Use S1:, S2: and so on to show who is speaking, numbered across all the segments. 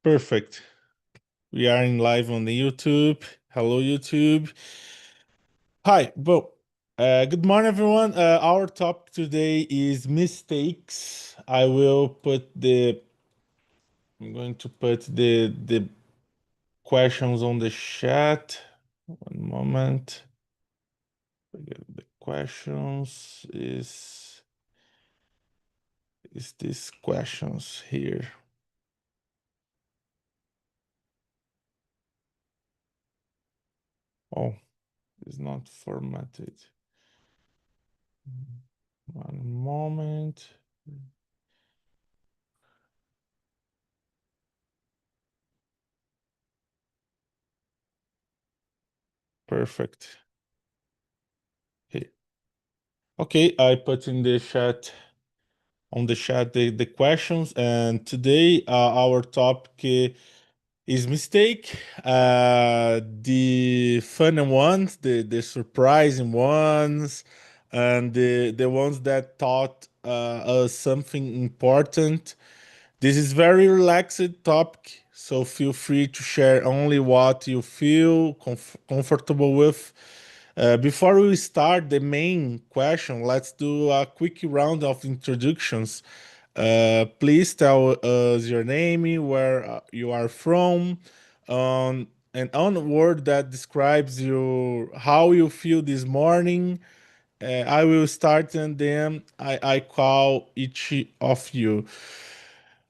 S1: Perfect. We are in live on the YouTube. Hello, YouTube. Hi. Well, good morning, everyone. Our topic today is mistakes. I'm going to put the questions on the chat. One moment. The questions is these questions here. Oh, it's not formatted. One moment. Perfect. Hey. Okay, I put in the chat the questions, and today our topic is mistake. The funny ones, the surprising ones, and the ones that taught us something important. This is very relaxed topic, so feel free to share only what you feel comfortable with. Before we start the main question, let's do a quick round of introductions. Please tell us your name, where you are from, and one word that describes how you feel this morning. I will start and then I call each of you.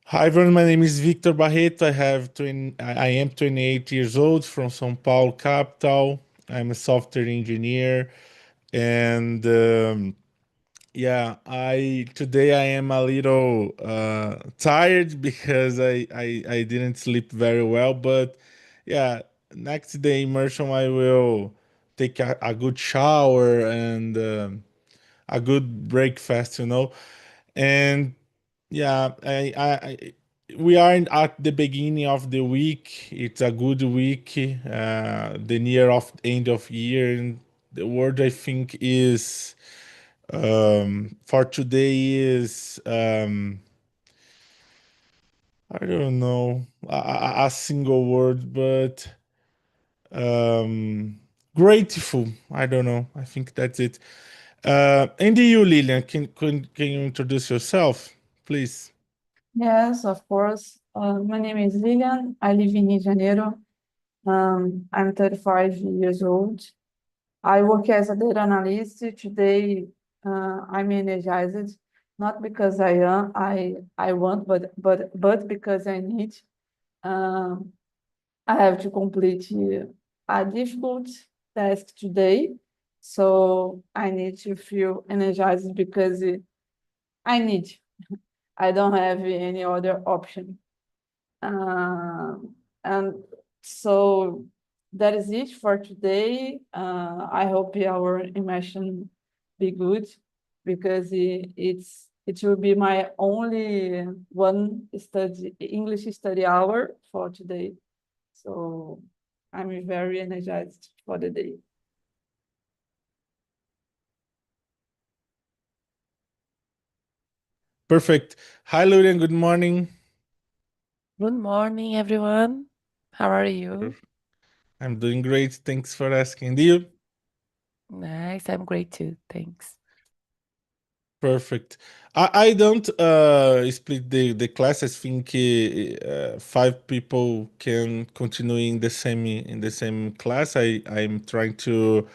S1: Hi everyone, my name is Victor Barreto. I am 28 years old from São Paulo capital. I'm a software engineer, and yeah, I today I am a little tired because I didn't sleep very well. But yeah, next day immersion I will take a good shower and a good breakfast, and yeah, we are at the beginning of the week. It's a good week, the near of end of year. And the word I think is for today is I don't know a single word, but um, grateful. I don't know. I think that's it. And you, Lilian, can you introduce yourself, please?
S2: Yes, of course. My name is Lilian. I live in Rio de Janeiro. I'm 35 years old. I work as a data analyst. Today, I'm energized, not because I want, but because I need. Um, I have to complete a difficult task today, so I need to feel energized because I need. I don't have any other option. And so that is it for today. I hope our immersion be good because it will be my only one English study hour for today. So I'm very energized for the day.
S1: Perfect. Hi, Lilian. Good morning.
S3: Good morning, everyone. How are you?
S1: I'm doing great. Thanks for asking. And you?
S3: Nice. I'm great too. Thanks.
S1: Perfect. I don't split the class. I think five people can continue in the same class. I'm trying to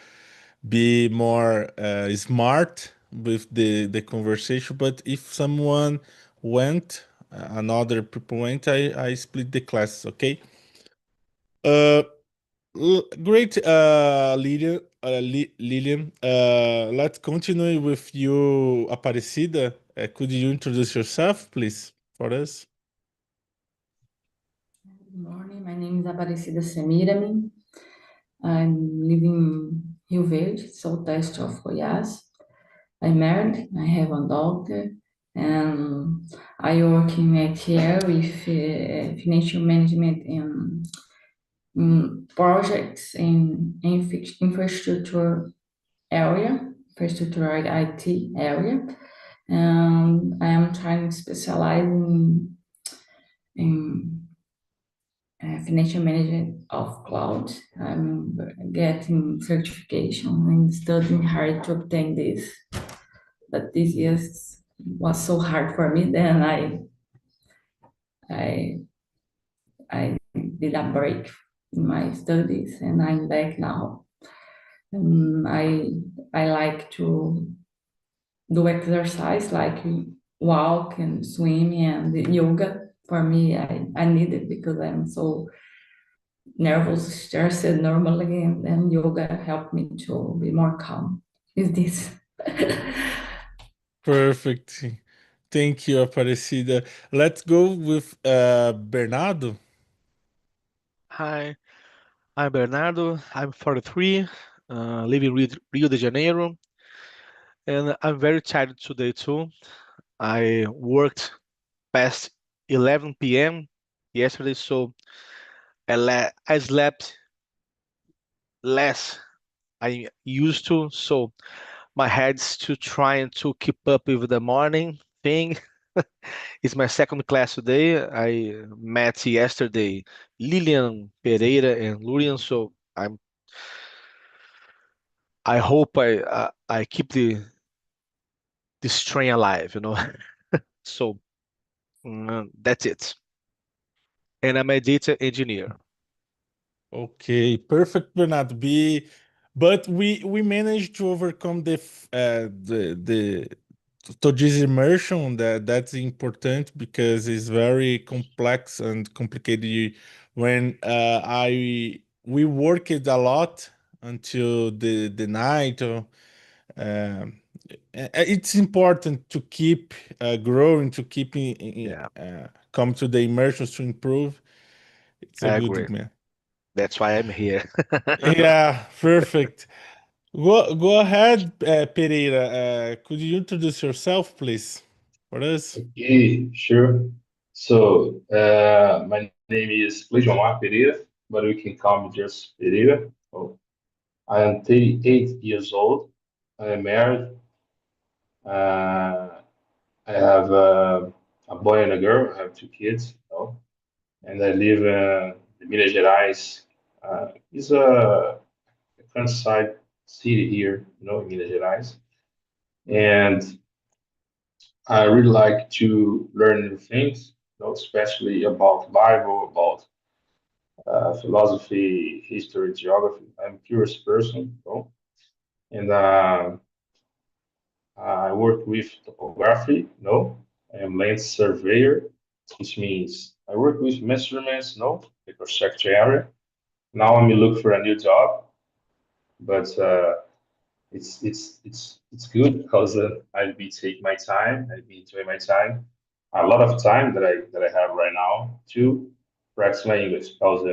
S1: be more smart with the conversation. But if someone went, another people went, I split the classes. Okay. Uh, Great, Lilian. Let's continue with you, Aparecida. Could you introduce yourself, please, for us?
S4: Good morning. My name is Aparecida Semirami. I'm living in Rio Verde, southeast of Goiás. I'm married. I have a daughter, and I work in ATL with financial management in projects in infrastructure area, infrastructure IT area. And I am trying to specialize in financial management of cloud. I'm getting certification and studying hard to obtain this. But this year was so hard for me. Then I did a break in my studies, and I'm back now. I like to do exercise like walk and swim and yoga. For me, I need it because I'm so nervous, stressed normally, and then yoga helped me to be more calm. Is this?
S1: Perfect. Thank you, Aparecida. Let's go with Bernardo.
S5: Hi, I'm Bernardo. I'm 43, live in Rio de Janeiro, and I'm very tired today too. I worked past 11 p.m. yesterday, so I slept less I used to, so my head's still trying to keep up with the morning thing. It's my second class today. I met yesterday Lilian Pereira and Lurian, so I hope I keep this train alive, you know. So that's it. And I'm a data engineer.
S1: Okay, perfect, Bernardo. But we managed to overcome the to this immersion. That's important because it's very complex and complicated. When we worked a lot until the night. Um, it's important to keep growing, to keep
S5: Yeah,
S1: come to the immersions to improve. It's a
S5: I agree.
S1: good man.
S5: That's why I'm here.
S1: Yeah, perfect. Go ahead, Pereira. Could you introduce yourself, please, for us?
S6: Okay, sure. So, my name is Cleidionmar Pereira, but you can call me just Pereira. Oh, I am 38 years old. I am married. Uh, I have a boy and a girl. I have two kids, and I live in Minas Gerais. It's a countryside city here, in Minas Gerais. And I really like to learn new things, especially about Bible, about philosophy, history, geography. I'm a curious person, and I work with topography. I am land surveyor, which means I work with measurements. The cross-sector area. Now I'm looking for a new job, but it's good because I'll be taking my time. I'll be enjoying my time. A lot of time that I have right now to practice my English because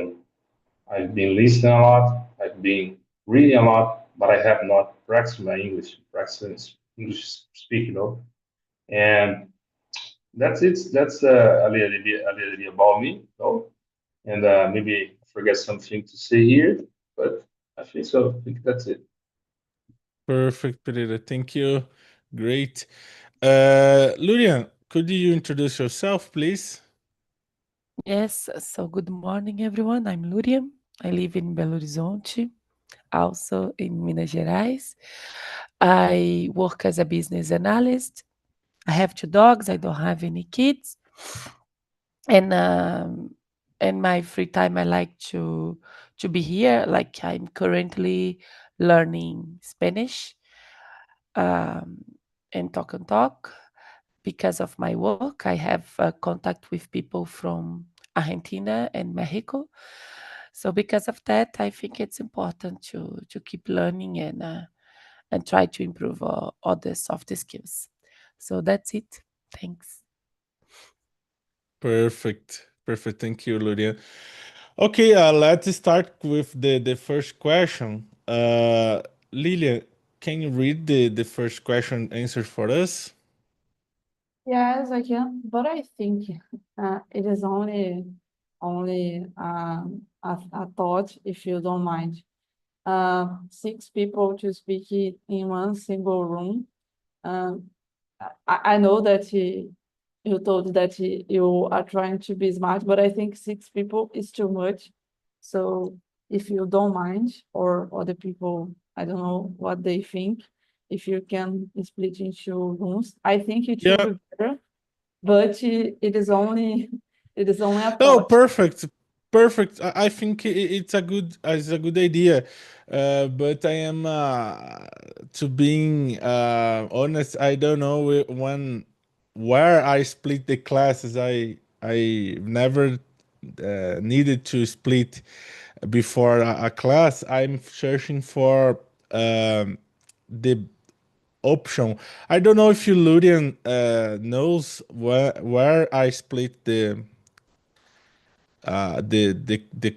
S6: I've been listening a lot. I've been reading a lot, but I have not practiced my English, practicing English speaking. And that's it. That's a little bit about me. And maybe I forget something to say here, but I think so. I think that's it.
S1: Perfect, Pereira. Thank you. Great. Lurian, could you introduce yourself, please?
S3: Yes, so good morning, everyone. I'm Lurian. I live in Belo Horizonte, also in Minas Gerais. I work as a business analyst. I have two dogs. I don't have any kids. And in my free time, I like to be here. Like I'm currently learning Spanish and talk. Because of my work, I have contact with people from Argentina and Mexico. So because of that, I think it's important to keep learning and try to improve all the soft skills. So that's it. Thanks.
S1: Perfect. Perfect. Thank you, Lurian. Okay, let's start with the first question. Lilia, can you read the first question answer for us?
S2: Yes, I can, but I think it is only a thought, if you don't mind. 6 people to speak in one single room. I know that you told that you are trying to be smart, but I think 6 people is too much. So if you don't mind, or other people, I don't know what they think, if you can split into rooms, I think it will
S1: Yeah.
S2: be better, but it is only a
S1: Oh,
S2: thought.
S1: perfect. Perfect. I think it's a good idea. But I am to being honest, I don't know when where I split the classes. I never needed to split before a class. I'm searching for the option. I don't know if you Ludian knows where I split the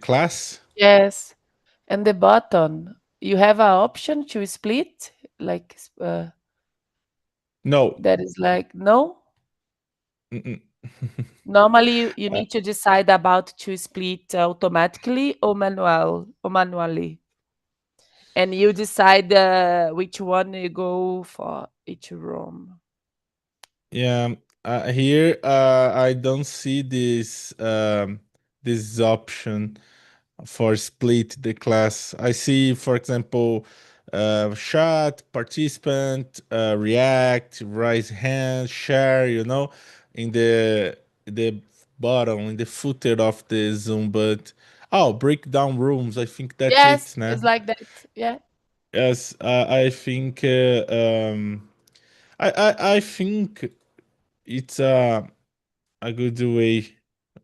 S1: class.
S3: Yes. And the button, you have an option to split, like
S1: No.
S3: that is like no.
S1: Mm-mm.
S3: Normally, you
S1: Uh,
S3: need to decide about to split automatically or manually, and you decide which one you go for each room.
S1: yeah. Here I don't see this option for split the class. I see, for example, chat, participant, react, raise hand, share. In the bottom, in the footer of the Zoom. But break down rooms. I think that's it,
S3: Yes,
S1: né?
S3: it's like that. Yeah.
S1: Yes, I think I think it's a good way,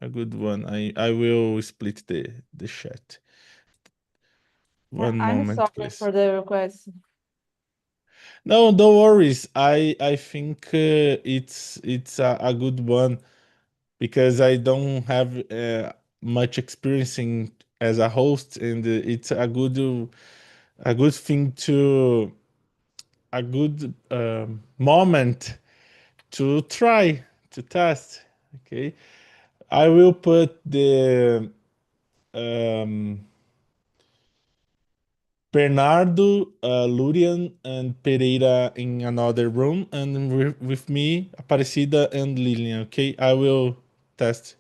S1: a good one. I will split the chat.
S2: Yeah,
S1: One
S2: I'm
S1: moment,
S2: sorry
S1: please.
S2: for the request.
S1: No, don't worries. I think it's a good one because I don't have much experience as a host, and it's a good thing to a good moment to try to test. Okay, I will put the um, Bernardo, Lurian, and Pereira in another room, and with me, Aparecida and Lilian. Okay, I will test.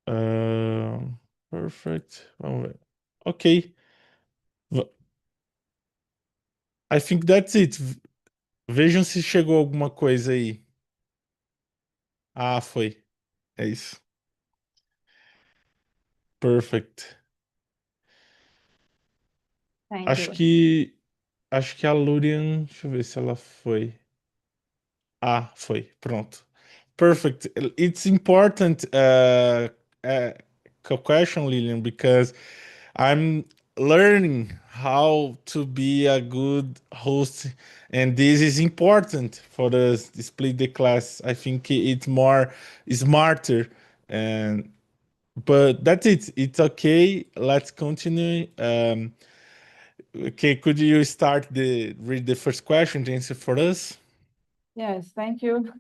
S1: Uh, Perfect. Okay, V- I think that's it. Vejam se chegou alguma coisa aí. Ah, foi. É isso. Perfect.
S2: Thank
S1: Acho
S2: you.
S1: que acho que a Lurian, deixa eu ver se ela foi. Ah, foi. Pronto. Perfect. It's important uh, question, Lilian, because I'm learning how to be a good host, and this is important for us to split the class. I think it's more smarter, and but that's it. It's okay. Let's continue. Okay, could you start read the first question to answer for us?
S2: Yes, thank you.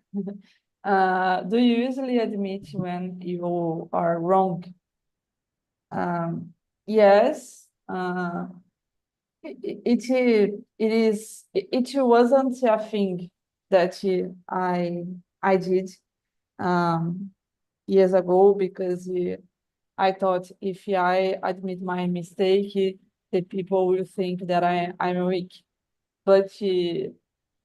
S2: Do you usually admit when you are wrong? Yes. It wasn't a thing that I did years ago, because I thought if I admit my mistake, the people will think that I'm weak. But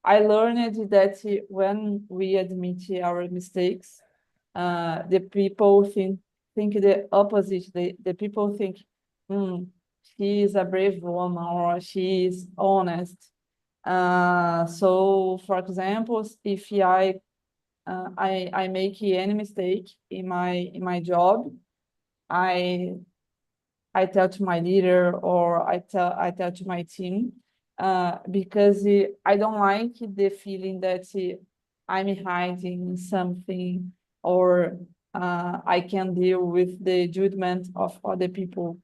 S2: I learned that when we admit our mistakes, the people think the opposite. The people think, she is a brave woman, or she is honest. So, for example, if I make any mistake in my job, I I tell to my leader, or I tell to my team, because I don't like the feeling that I'm hiding something, or I can deal with the judgment of other people.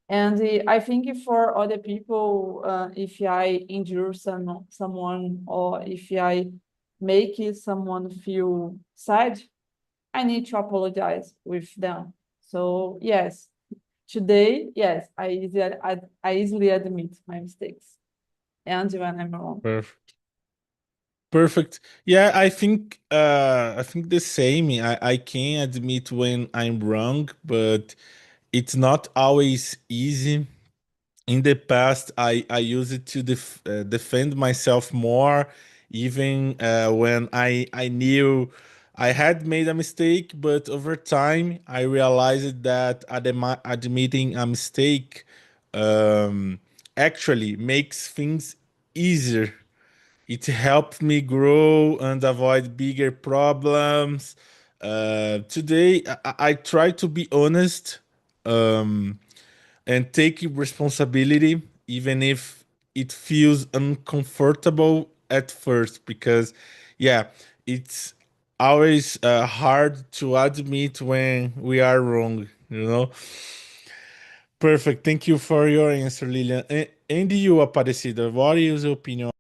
S2: And I think for other people, if I injure someone, or if I make someone feel sad, I need to apologize with them. So yes, today, yes, I easily admit my mistakes and when I'm wrong.
S1: Perfect. Perfect. Yeah, I think the same. I can admit when I'm wrong, but it's not always easy. In the past, I used it to defend myself more, even when I knew I had made a mistake. But over time, I realized that admitting a mistake um, actually makes things easier. It helped me grow and avoid bigger problems. Today, I try to be honest. And take responsibility, even if it feels uncomfortable at first, because, yeah, it's always hard to admit when we are wrong, you know? Perfect. Thank you for your answer, Lilian. And you, Aparecida, what is your opinion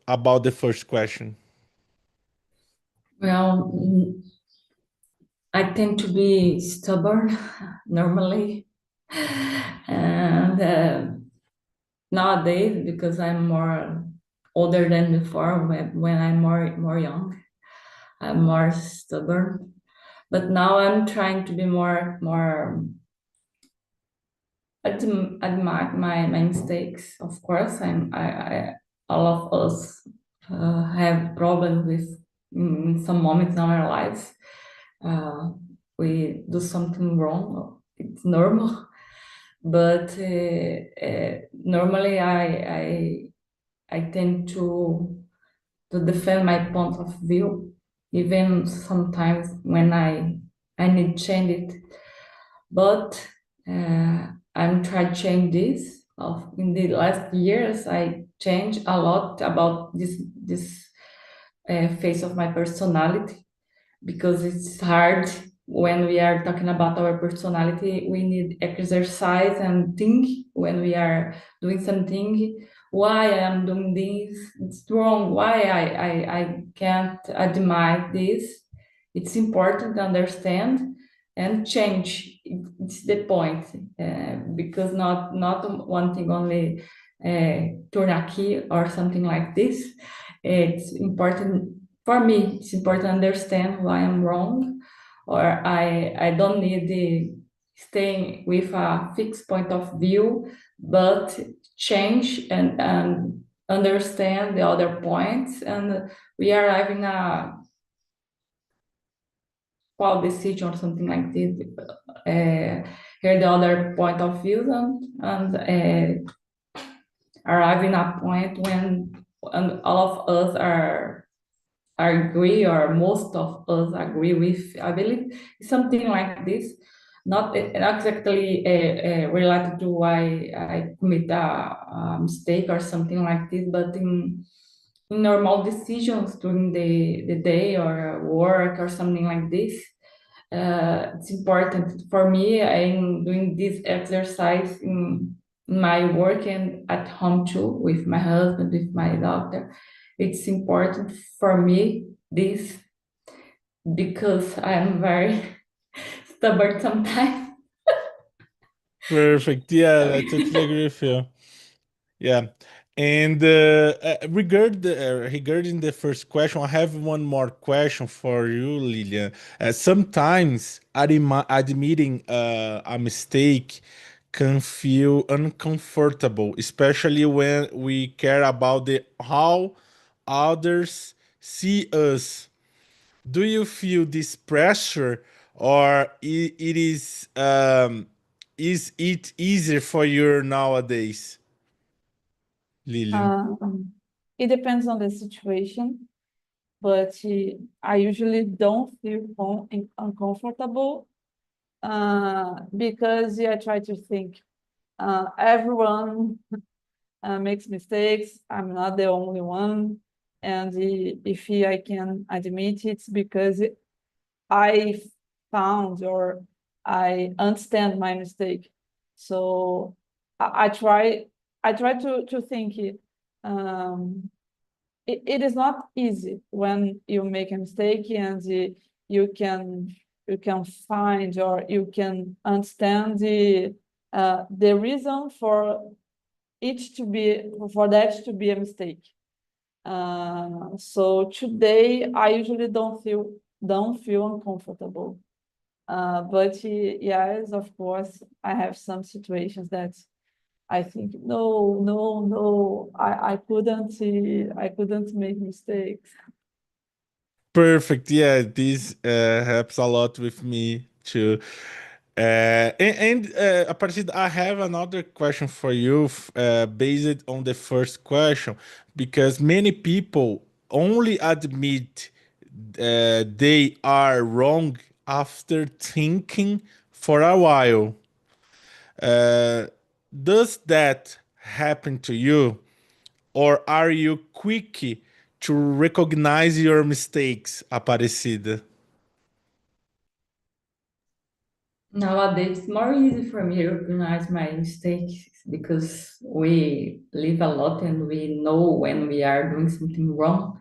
S1: about the first question?
S4: Well, I tend to be stubborn normally. And nowadays, because I'm more older than before, when I'm more young, I'm more stubborn. But now I'm trying to be more admire my mistakes. Of course, I all of us have problems with in some moments in our lives. We do something wrong. It's normal, but normally I tend to defend my point of view, even sometimes when I need to change it. But I'm trying to change this. In the last years, I changed a lot about this phase of my personality, because it's hard when we are talking about our personality. We need exercise and think when we are doing something. Why I'm doing this? It's wrong. Why I can't admire this? It's important to understand and change. It's the point, because not one thing only, turn a key or something like this. It's important for me. It's important to understand why I'm wrong, or I don't need the staying with a fixed point of view, but change and understand the other points, and we are having a qual decision or something like this. Hear the other point of view, and arriving a point when all of us are agree, or most of us agree with. I believe something like this, not exactly related to why I commit a mistake or something like this, but in normal decisions during the day or work or something like this. It's important for me. I'm doing this exercise in my work and at home too, with my husband, with my daughter. It's important for me, this, because I'm very stubborn sometimes.
S1: Perfect. Yeah, I
S4: Sorry.
S1: totally agree with you. Yeah. And regarding the first question, I have one more question for you, Lilian. Sometimes admitting a mistake can feel uncomfortable, especially when we care about the how others see us. Do you feel this pressure, or is it easier for you nowadays, Lilian?
S2: It depends on the situation, but I usually don't feel uncomfortable, because I try to think, everyone makes mistakes. I'm not the only one. And if I can admit it, because I found, or I understand my mistake. So I try to think it is not easy when you make a mistake, and you can you can find, or you can understand the reason for that to be a mistake. So today I usually don't feel uncomfortable. But yes, of course, I have some situations that I think no, I couldn't make mistakes.
S1: Perfect. Yeah, this helps a lot with me too. Aparecida, I have another question for you, based on the first question, because many people only admit they are wrong after thinking for a while. Uh, does that happen to you? Or are you quick to recognize your mistakes, Aparecida?
S4: Nowadays, it's more easy for me to recognize my mistakes because we live a lot and we know when we are doing something wrong.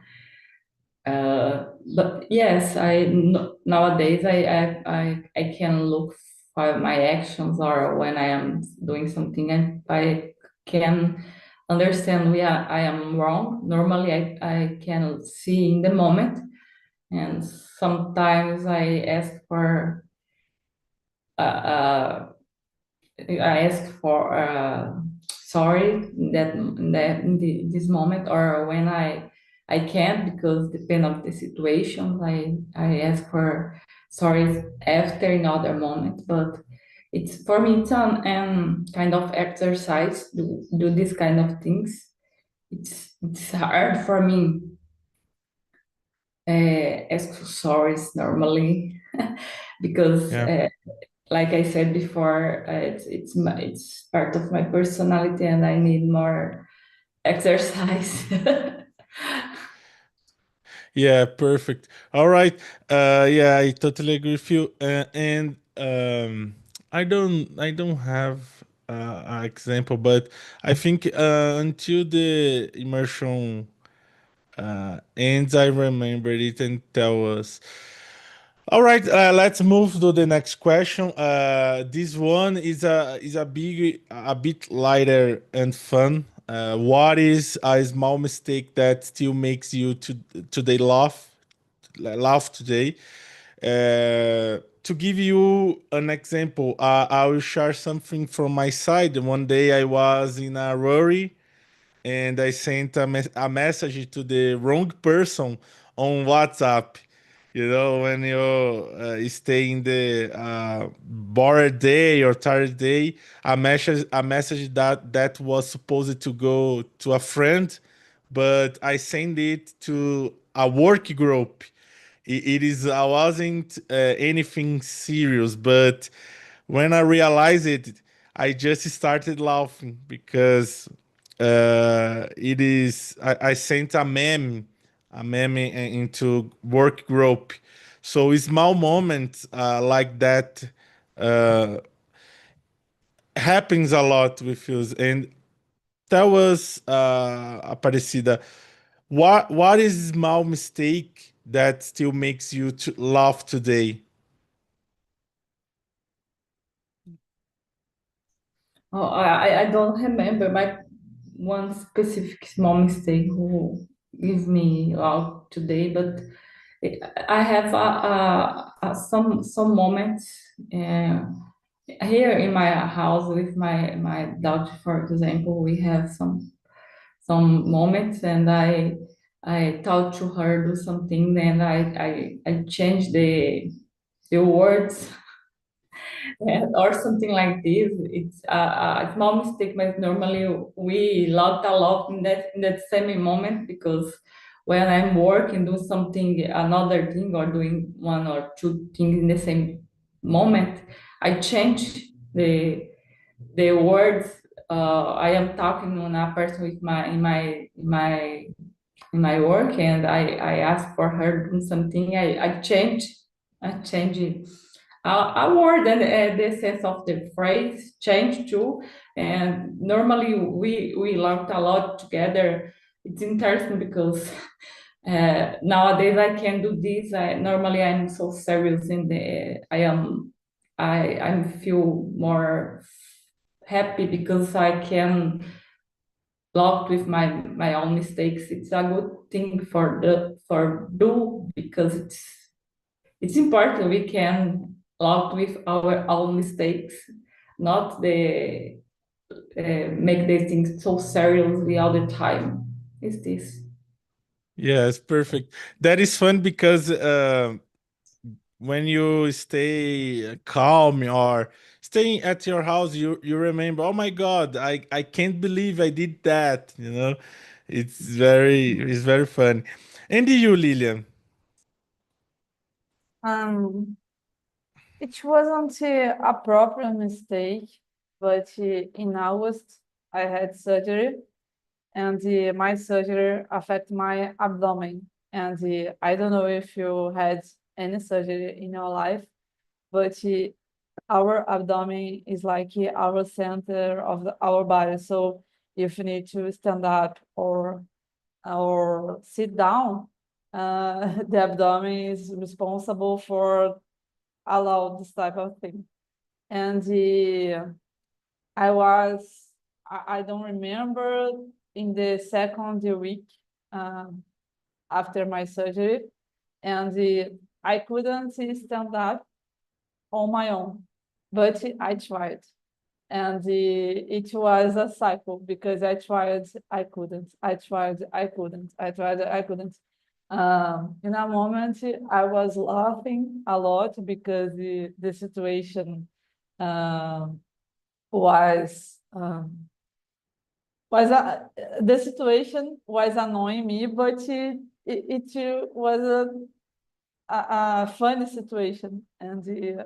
S4: But yes, nowadays I can look for my actions, or when I am doing something and I can understand I am wrong. Normally, I can see in the moment, and sometimes uh, I ask for sorry in this moment, or when I can't, because depend of the situation, I ask for sorry after in other moment. But it's for me, it's an kind of exercise to do this kind of things. It's hard for me ask for sorries normally because
S1: Yeah.
S4: like I said before, it's part of my personality, and I need more exercise.
S1: Yeah, perfect. All right. Yeah, I totally agree with you. And I don't have an example, but I think until the immersion ends, I remember it and tell us. All right, let's move to the next question. This one is a bit lighter and fun. What is a small mistake that still makes you today laugh today? To give you an example, I will share something from my side. One day I was in a worry and I sent a message to the wrong person on WhatsApp. You know, when you stay in the bored day or tired day, a message that was supposed to go to a friend, but I sent it to a work group. I wasn't anything serious, but when I realized it, I just started laughing because I sent a meme into work group. So small moments like that uh, happens a lot with us. And tell us, Aparecida, what is small mistake that still makes you to laugh today?
S4: Oh, I don't remember my one specific small mistake who gives me out today, but I have some moments here in my house with my daughter. For example, we have some moments, and I talk to her, do something, and I change the words or something like this. It's a small mistake, but normally we laugh a lot in that same moment, because when I'm working, do something, another thing, or doing one or two things in the same moment, I change the words. I am talking on a person with in my work, and I ask for her doing something. I change it. A word, and the sense of the phrase change too. And normally we learned a lot together. It's interesting because nowadays I can do this. Normally I'm so serious in the I feel more happy because I can laugh with my own mistakes. It's a good thing for do because it's important we can laugh with our own mistakes, not the make the things so seriously all the time. Is this?
S1: Yes, perfect. That is fun because when you stay calm or staying at your house, you remember, oh my God, I can't believe I did that. You know, it's very fun. And you, Lilian?
S2: Um, it wasn't a proper mistake, but in August I had surgery, and my surgery affected my abdomen. And I don't know if you had any surgery in your life, but our abdomen is like our center of our body. So if you need to stand up or sit down, the abdomen is responsible for allow this type of thing. And I don't remember in the second week um, after my surgery, and I couldn't stand up on my own, but I tried. And it was a cycle because I tried, I couldn't, I tried, I couldn't, I tried, I couldn't. In a moment, I was laughing a lot because the situation was the situation was annoying me, but it was a funny situation, and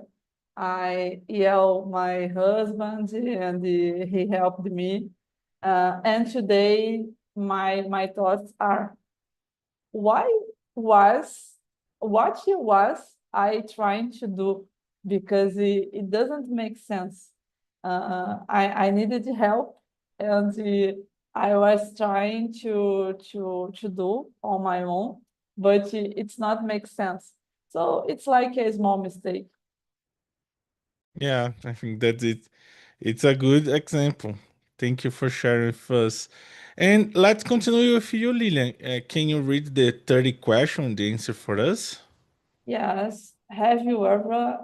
S2: I yelled my husband, and he helped me. And today, my thoughts are, why was what was I trying to do? Because it doesn't make sense. I needed help, and I was trying to do on my own, but it's not make sense. So it's like a small mistake.
S1: Yeah, I think that's it. It's a good example. Thank you for sharing with us. And let's continue with you, Lilian. Can you read the 30 question, the answer for us?
S2: Yes. Have you ever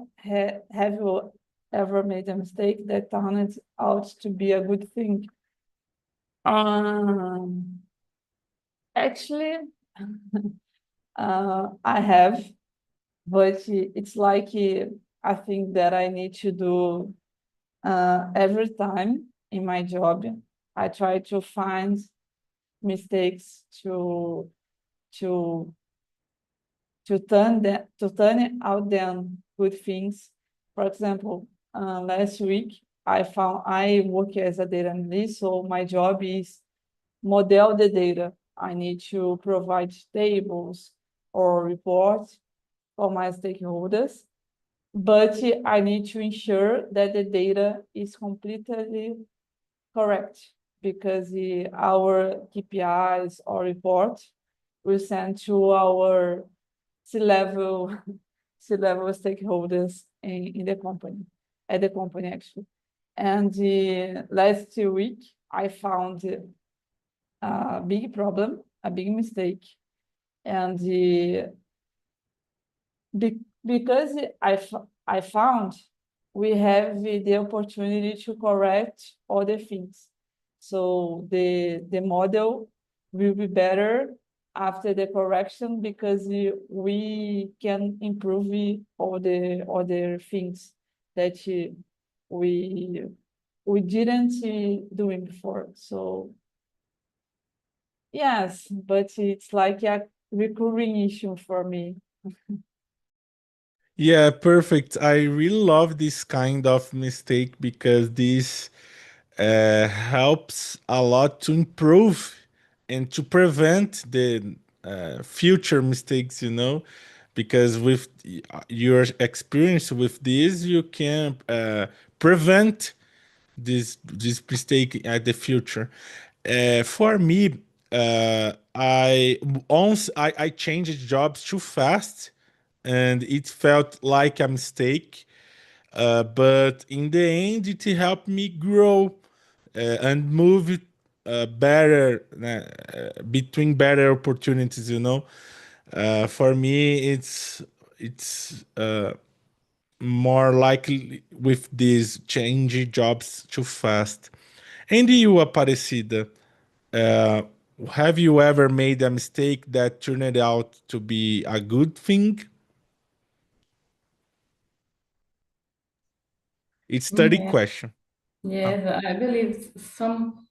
S2: made a mistake that turned out to be a good thing? Actually, I have, but it's like a thing that I need to do every time in my job. I try to find mistakes to to turn out them good things. For example, last week I work as a data analyst, so my job is model the data. I need to provide tables or reports for my stakeholders, but I need to ensure that the data is completely correct, because our KPIs or reports we send to our C-level C-level stakeholders in the company, at the company actually. And last week I found a big problem, a big mistake, and because I found we have the opportunity to correct other things. So the model will be better after the correction, because we can improve all the other things that we we didn't doing before. So yes, but it's like a recurring issue for me.
S1: Yeah, perfect. I really love this kind of mistake because this helps a lot to improve and to prevent the future mistakes, because with your experience with this, you can prevent this mistake at the future. For me, I changed jobs too fast, and it felt like a mistake. But in the end, it helped me grow and move better between better opportunities, you know. For me, it's more likely with these changing jobs too fast. And you, Aparecida, uh, have you ever made a mistake that turned out to be a good thing? It's 30
S4: Yeah.
S1: question.
S4: Yes, I believe some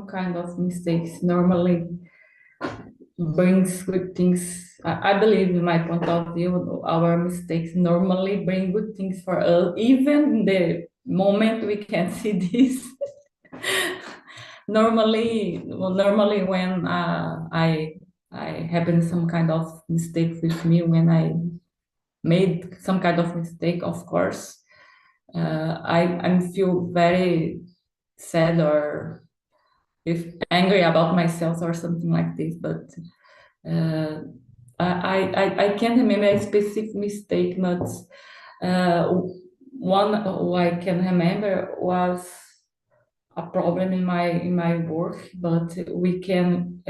S4: kind of mistakes normally brings good things. I believe, in my point of view, our mistakes normally bring good things for us, even in the moment we can see this. normally when I happen some kind of mistake with me, when I made some kind of mistake, of course, I feel very sad or if angry about myself or something like this. But I can't remember a specific mistake, but one I can remember was a problem in my work, but we can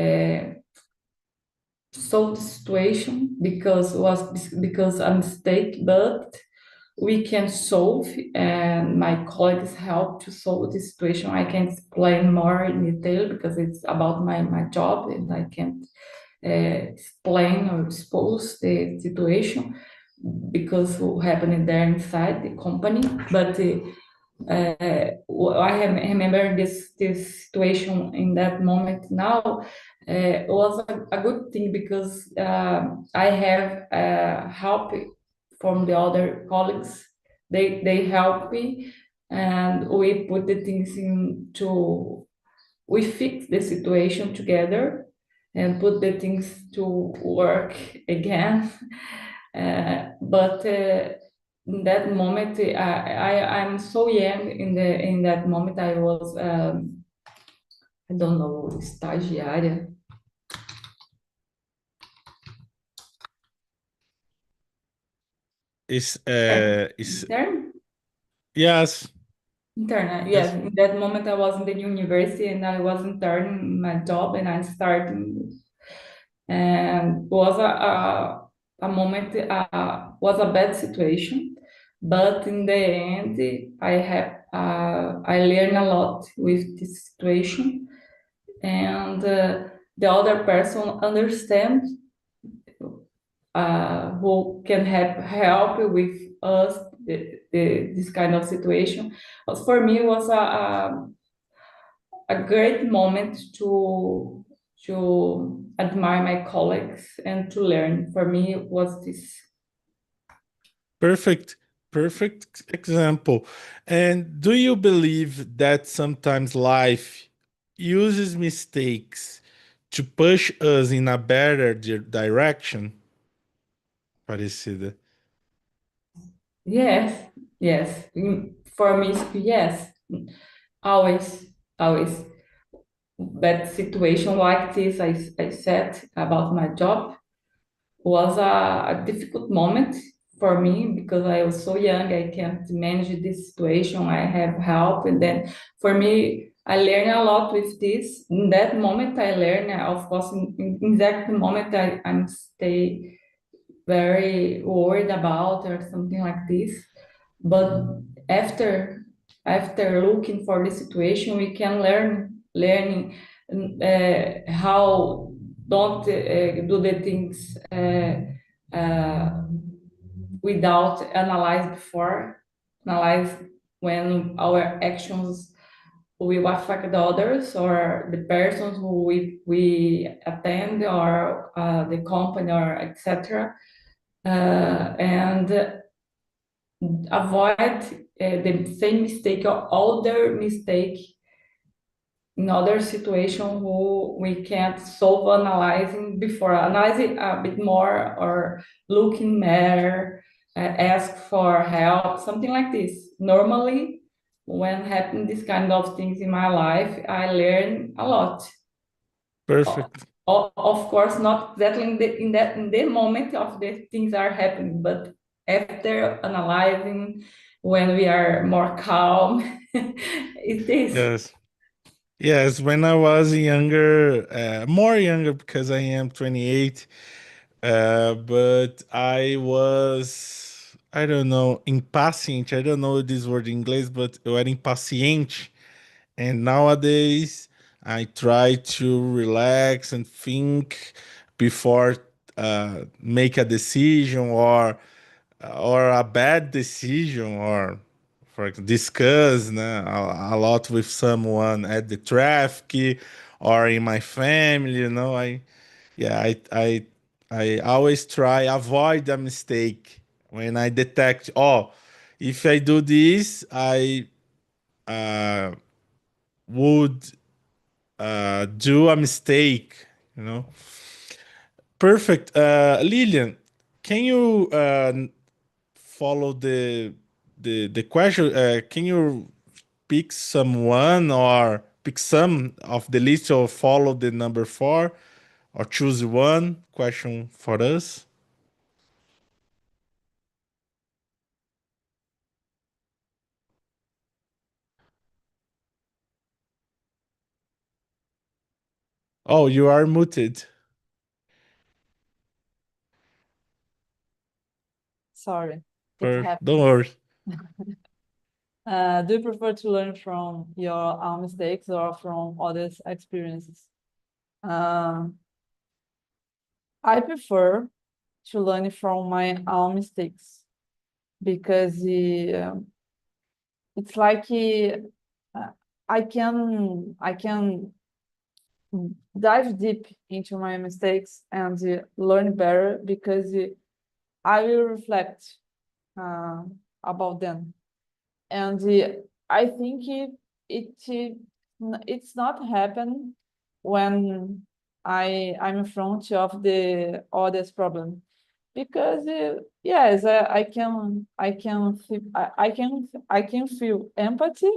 S4: solve the situation because a mistake, but we can solve, and my colleagues help to solve the situation. I can explain more in detail because it's about my job, and I can explain or expose the situation because what happened there inside the company. But remember this situation in that moment now was a good thing because I have help from the other colleagues. They help me, and we put the things into, we fix the situation together and put the things to work again. But in that moment, I'm so young. In that moment, I was I don't know, estagiária.
S1: Is
S4: Intern?
S1: yes.
S4: Intern,
S1: Yes.
S4: yes. In that moment, I was in the university and I was intern in my job, and I started, and was a moment, was a bad situation, but in the end, I learned a lot with this situation, and the other person understands who can help with us this kind of situation. But for me, it was a great moment to admire my colleagues and to learn. For me, it was this.
S1: Perfect example. And do you believe that sometimes life uses mistakes to push us in a better direction? Parecida.
S4: Yes, yes. For me, yes. Always, always. That situation like this, I said about my job, was a difficult moment for me because I was so young. I can't manage this situation. I have help, and then for me, I learned a lot with this. In that moment, I learned. Of course, in that moment, I'm stay very worried about or something like this. But after looking for the situation, we can learning how don't do the things without analyze when our actions will affect the others or the persons who we attend or the company or etc. And avoid the same mistake or other mistake in other situation who we can't solve analyzing before analyzing a bit more or looking better, ask for help, something like this. Normally, when happen this kind of things in my life, I learn a lot.
S1: Perfect.
S4: Of course, not exactly in the moment of the things are happening, but after analyzing, when we are more calm, it is.
S1: Yes. Yes, when I was younger, more younger because I am 28, but I was, I don't know, impaciente. I don't know this word in English, but eu era impaciente. And nowadays, I try to relax and think before make a decision or a bad decision or for discuss a lot with someone at the traffic or in my family. Yeah, I always try avoid a mistake when I detect. Oh, if I do this, I uh, would do a mistake. You know. Perfect. Lillian, can you follow the question? Can you pick someone or pick some of the list or follow the number 4 or choose one question for us? Oh, you are muted.
S2: Sorry, it
S1: Don't
S2: happens.
S1: worry.
S2: Do you prefer to learn from your own mistakes or from others' experiences? I prefer to learn from my own mistakes because it's like I can dive deep into my mistakes and learn better because I will reflect about them. And I think it's not happen when I'm in front of the others problem because yes, I can feel empathy,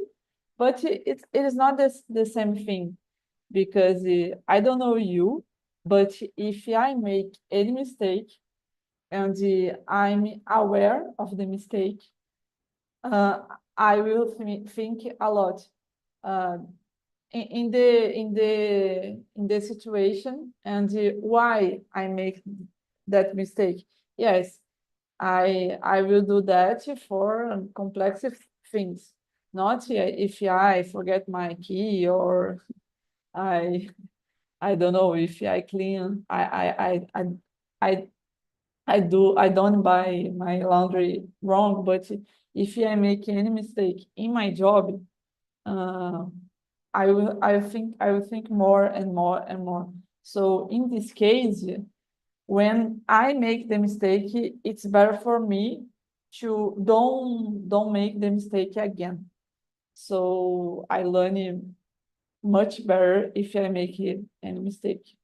S2: but it is not the same thing because I don't know you, but if I make any mistake and I'm aware of the mistake, uh, I will think a lot uh, in the situation and why I make that mistake. Yes, I will do that for complex things, not if I forget my key or I I don't know if I clean I I don't buy my laundry wrong, but if I make any mistake in my job, uh, I will think more and more and more. So in this case, when I make the mistake, it's better for me to don't make the mistake again. So I learn it much better if I make any mistake.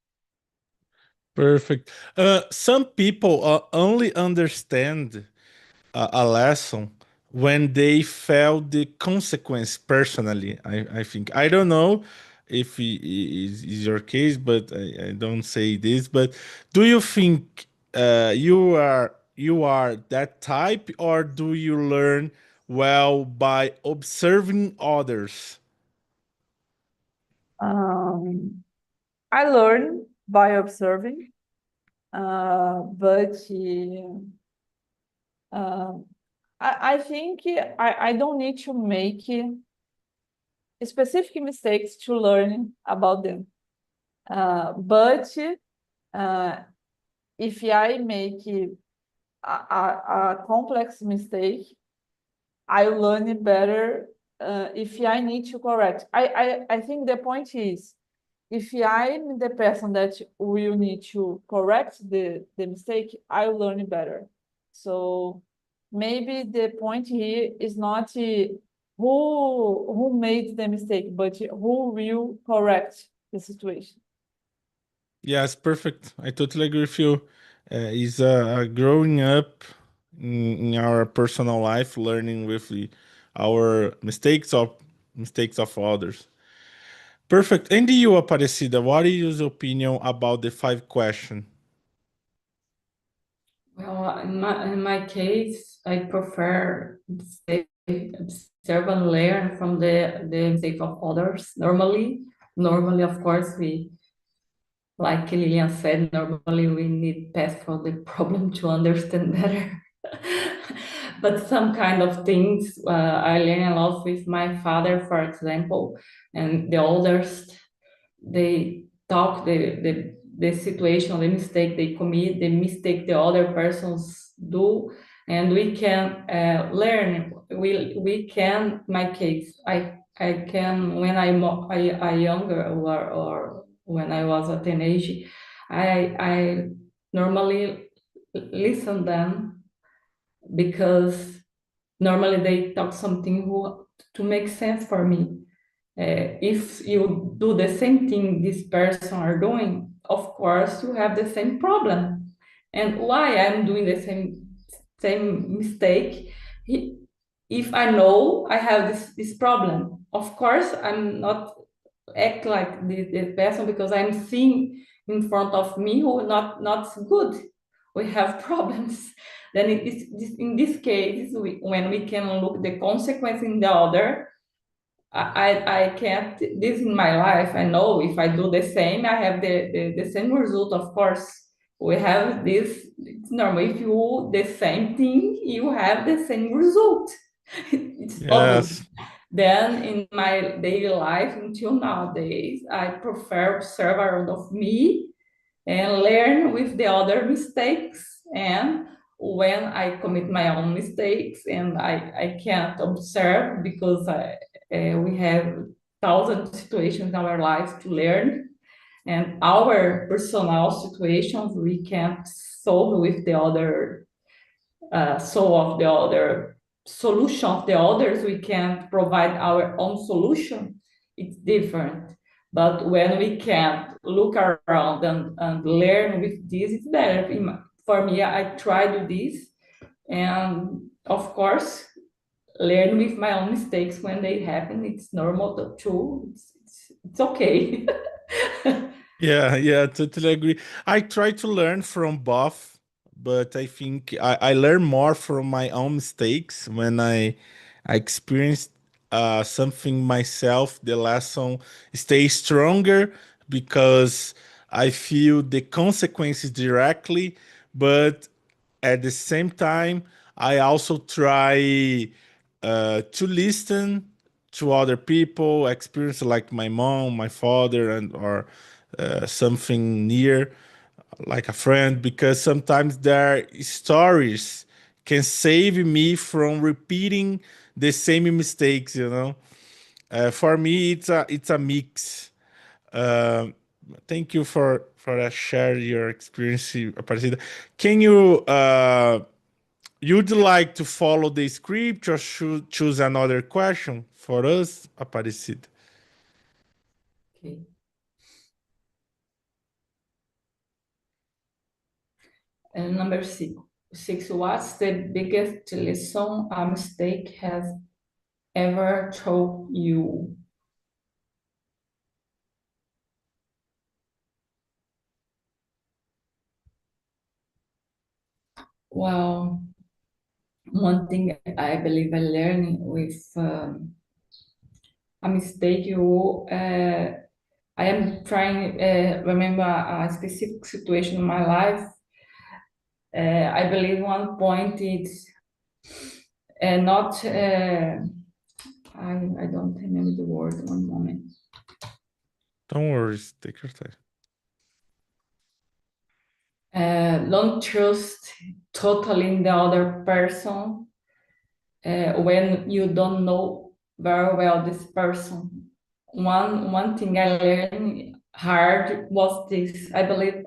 S1: Perfect. Some people only understand a lesson when they felt the consequence personally. I think I don't know if is your case, but I don't say this. But do you think you are that type, or do you learn well by observing others?
S2: I learn by observing, but I think I don't need to make specific mistakes to learn about them. But if I make a complex mistake, I learn it better if I need to correct. I think the point is, if I'm the person that will need to correct the mistake, I learn it better. So maybe the point here is not who made the mistake, but who will correct the situation.
S1: Yes, perfect. I totally agree with you. Is growing up in our personal life, learning with our mistakes of others. Perfect. And you, Aparecida, what is your opinion about the 5 question?
S4: Well, in my case, I prefer observe and learn from the mistake of others. Normally, of course, we, like Lilian said, normally we need pass for the problem to understand better. But some kind of things I learn a lot with my father, for example, and the oldest, they talk the situation, the mistake they commit, the mistake the other persons do, and we can learn. We can. My case, I can, when I younger, or when I was a teenager, I normally listen them, because normally they talk something to make sense for me. If you do the same thing this person are doing, of course you have the same problem. And why I'm doing the same mistake? If I know I have this problem, of course I'm not act like the person, because I'm seeing in front of me who not good. We have problems. Then in this case, when we can look the consequence in the other, I can't, this in my life, I know if I do the same, I have the same result, of course. We have this, it's normal. If you do the same thing, you have the same result. It's obvious.
S1: Yes.
S4: Then in my daily life until nowadays, I prefer observe around of me and learn with the other mistakes. And when I commit my own mistakes and I can't observe, because we have thousand situations in our life to learn, and our personal situations we can't solve with the other, solve the other solution of the others. We can't provide our own solution. It's different. But when we can look around and learn with this, it's better. For me, I try to do this, and of course, learn with my own mistakes when they happen. It's normal too. It's okay.
S1: Yeah, totally agree. I try to learn from both, but I think I learn more from my own mistakes when I experience something myself. The lesson stays stronger because I feel the consequences directly, but at the same time, I also try to listen to other people, experience like my mom, my father, and or something near, like a friend, because sometimes their stories can save me from repeating the same mistakes. For me, it's a mix. Um Thank you for share your experience, Aparecida. Can you you'd like to follow the script or should choose another question for us, Aparecida?
S4: Okay. And number six, what's the biggest lesson a mistake has ever taught you? Well, one thing I believe I learned with a mistake, I am trying remember a specific situation in my life. I believe one point is not. I don't remember the word. One moment.
S1: Don't worry, take your time.
S4: Don't trust totally in the other person when you don't know very well this person. One thing I learned hard was this. I believe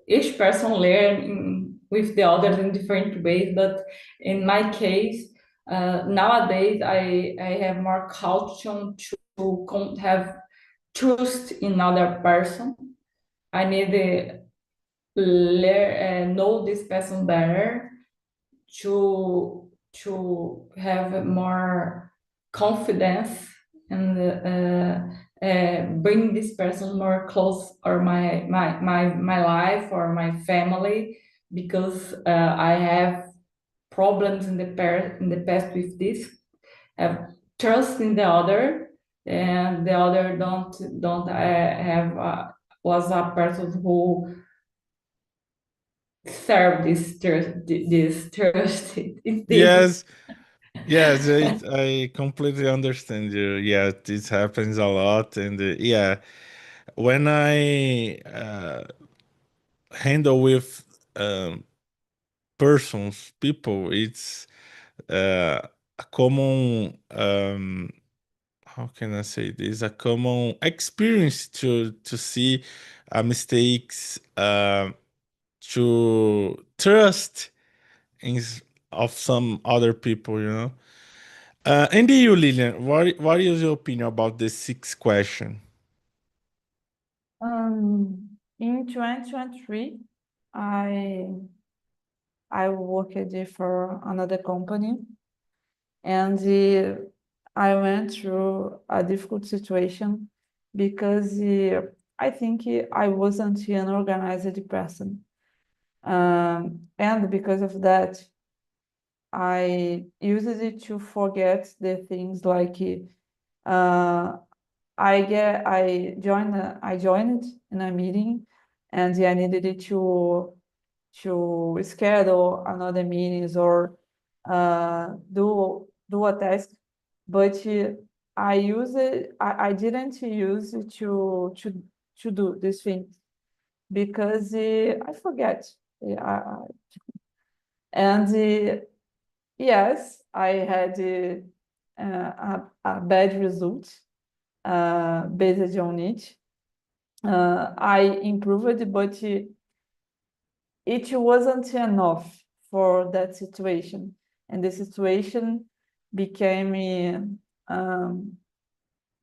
S4: each person learn with the others in different ways, but in my case, nowadays I have more caution to have trust in other person. I need to know this person better to have more confidence and bring this person more close, or my life or my family, because I have problems in the past with this, have trust in the other, and the other don't have was a person who served this trust in things.
S1: Yes, I completely understand you. Yeah, this happens a lot, and yeah, when I handle with persons, people, it's a common how can I say this? A common experience to see mistakes, to trust in of some other people, you know. And you, Lilian, what is your opinion about the sixth question?
S2: In 2023, I worked for another company, and I went through a difficult situation because I think I wasn't an organized person. And because of that, I used it to forget the things like I joined in a meeting, and I needed to schedule another meetings or do a task, but I didn't use it to do these things because I forget. And yes, I had a bad result based on it. I improved, but it wasn't enough for that situation. And the situation became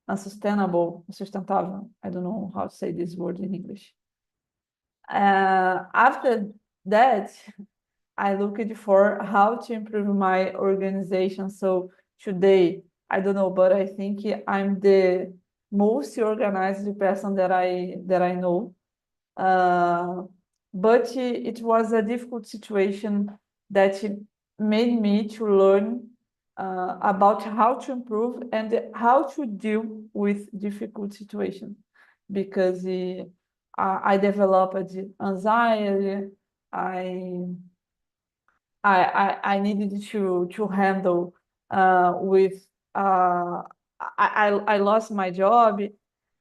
S2: sustentável. I don't know how to say this word in English. After that, I looked for how to improve my organization. So today, I don't know, but I think I'm the most organized person that I know. But it was a difficult situation that made me to learn about how to improve and how to deal with difficult situations, because I developed anxiety. I needed to handle with I lost my job.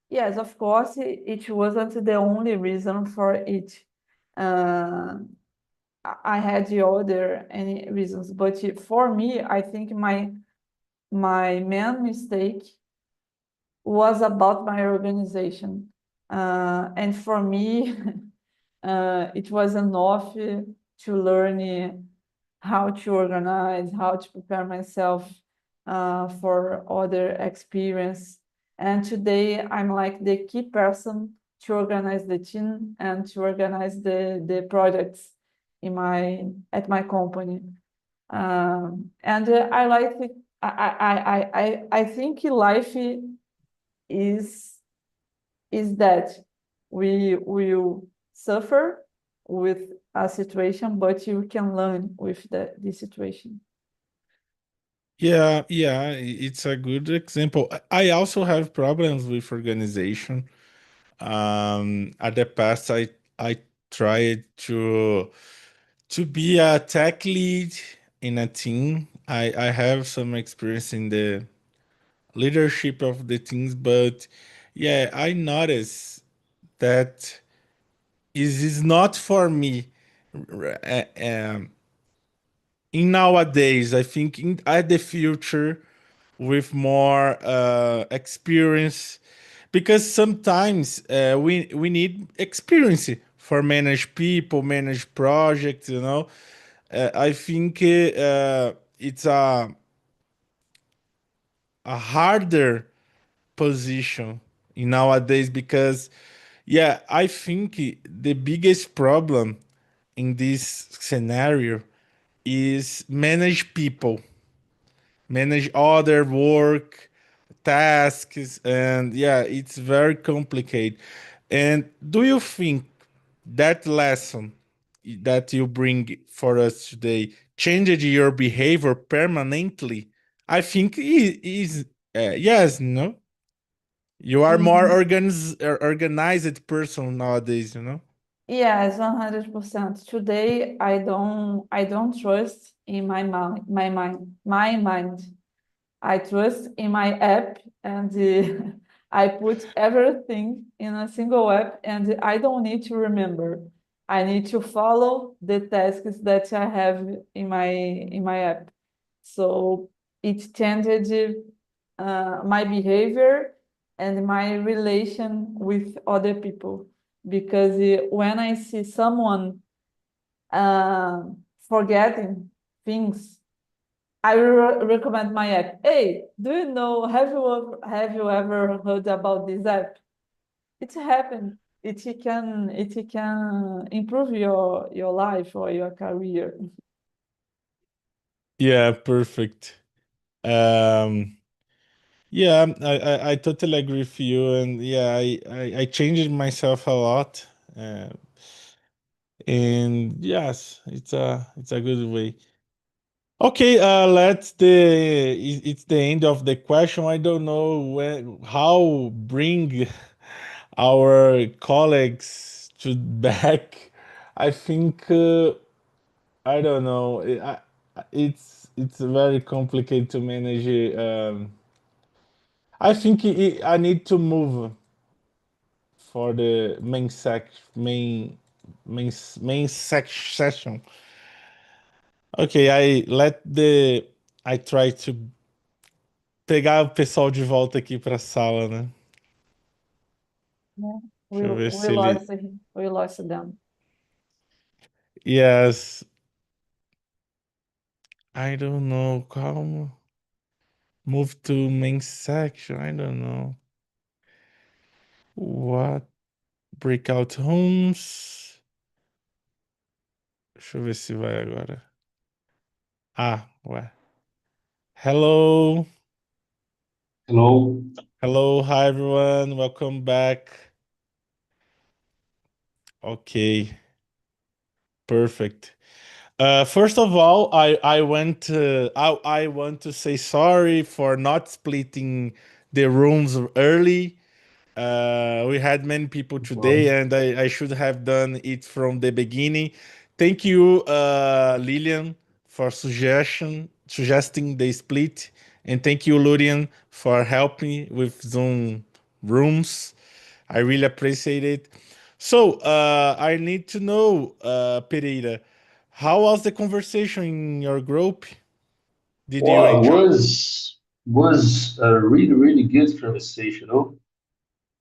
S2: Yes, of course, it wasn't the only reason for it. I had the other any reasons, but for me, I think my main mistake was about my organization, and for me, it was enough to learn how to organize, how to prepare myself for other experience. And today I'm like the key person to organize the team and to organize the projects at my company. And I like it. I think life is that we will suffer with a situation, but you can learn with the situation.
S1: Yeah, it's a good example. I also have problems with organization. At the past, I tried to be a tech lead in a team. I have some experience in the leadership of the teams, but yeah, I noticed that is not for me. In nowadays, I think at the future with more experience, because sometimes we need experience for manage people, manage projects. You know, I think it's a harder position in nowadays because yeah, I think the biggest problem in this scenario is manage people, manage other work tasks, and yeah, it's very complicated. And do you think that lesson that you bring for us today changed your behavior permanently? I think is yes, no. You are more organized person nowadays, you know?
S2: Yes, 100%. Today, I don't trust in my mind. I trust in my app, and I put everything in a single app, and I don't need to remember. I need to follow the tasks that I have in my app. So it changed my behavior and my relation with other people, because when I see someone uh, forgetting things, I will recommend my app. Hey, do you know, have you ever heard about this app? It happened. It can improve your life or your career.
S1: Yeah, perfect. Um, yeah, I totally agree with you, and yeah, I changed myself a lot, and yes, it's a good way. Okay, it's the end of the question. I don't know how bring our colleagues to back. I think I don't know. It's very complicated to manage. I think I need to move for the session. Ok, I try to pegar o pessoal de volta aqui para a sala, né?
S2: Yeah.
S1: Deixa eu ver se ele.
S2: We lost them.
S1: Yes. I don't know. Calma. Move to main section. I don't know. What? Breakout rooms. Deixa eu ver se vai agora. Ah, ué. Hello.
S6: Hello.
S1: Hello, hi everyone. Welcome back. Okay. Perfect. First of all, I want to say sorry for not splitting the rooms early. We had many people today, and I should have done it from the beginning. Thank you, Lillian, for suggesting the split, and thank you, Lurian, for helping with Zoom rooms. I really appreciate it. So, I need to know, Pereira, how was the conversation in your group? Did you
S6: Well,
S1: enjoy?
S6: was a really good conversation.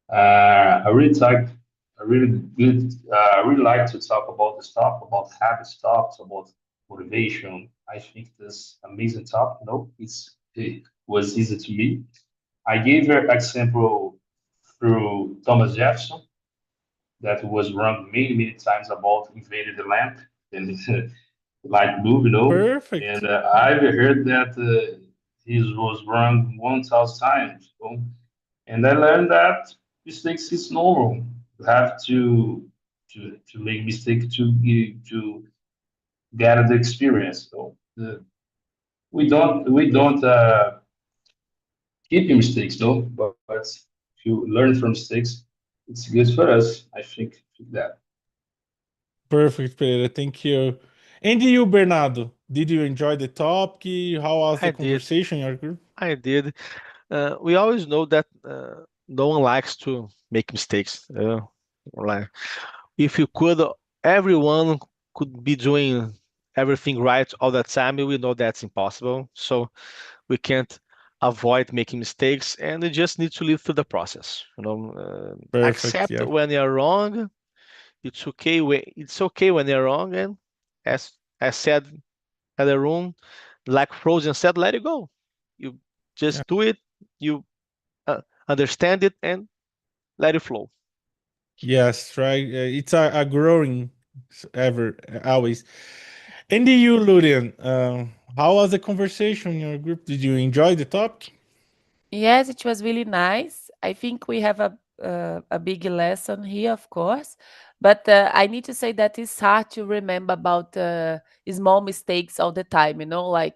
S6: I really like I really good I really like to talk about the stuff about habit stuff about motivation. I think this amazing topic. It was easy to me. I gave an example through Thomas Jefferson that was wrong many times about invaded the lamp and light bulb,
S1: Perfect.
S6: and I've heard that he was wrong 1,000 times. And I learned that mistakes is normal. You have to make mistake to get the experience. So we
S1: Perfect.
S6: don't keep mistakes, no. But if you learn from mistakes, it's good for us. I think that.
S1: Perfect, Pereira. Thank you. And you, Bernardo, did you enjoy the topic? How was the
S5: I did.
S1: conversation in your group?
S5: I did. We always know that no one likes to make mistakes. Like if you could, everyone could be doing everything right all the time. We know that's impossible. So we can't avoid making mistakes, and we just need to live through the process.
S1: Perfect.
S5: Accept
S1: Yeah.
S5: when you're wrong. It's okay. It's okay when you're wrong, and as I said at the room, like Frozen said, let it go. You
S1: Yeah.
S5: just do it. You understand it and let it flow.
S1: Yes. Try. It's a growing ever always. And you, Lurian, how was the conversation in your group? Did you enjoy the topic?
S3: Yes, it was really nice. I think we have a big lesson here, of course. But I need to say that it's hard to remember about small mistakes all the time. Like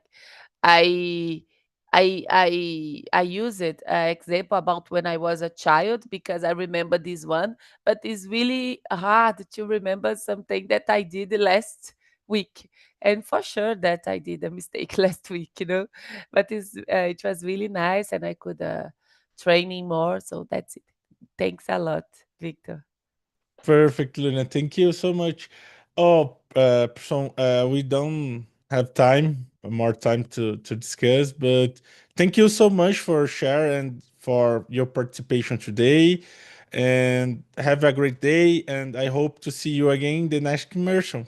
S3: I I use it example about when I was a child because I remember this one, but it's really hard to remember something that I did last week. And for sure that I did a mistake last week. But it was really nice, and I could training more. So that's it. Thanks a lot, Victor.
S1: Perfect, Luna. Thank you so much. So we don't have more time to discuss, but thank you so much for sharing and for your participation today. And have a great day. And I hope to see you again in the next immersion.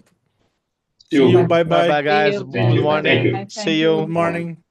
S1: See you.
S6: You.
S1: Bye
S5: Bye
S1: bye.
S5: bye, guys.
S2: See you.
S6: Thank
S5: Good
S6: you. Thank
S5: morning.
S6: you.
S2: Bye.
S5: See
S2: Thank
S5: you.
S1: Good morning.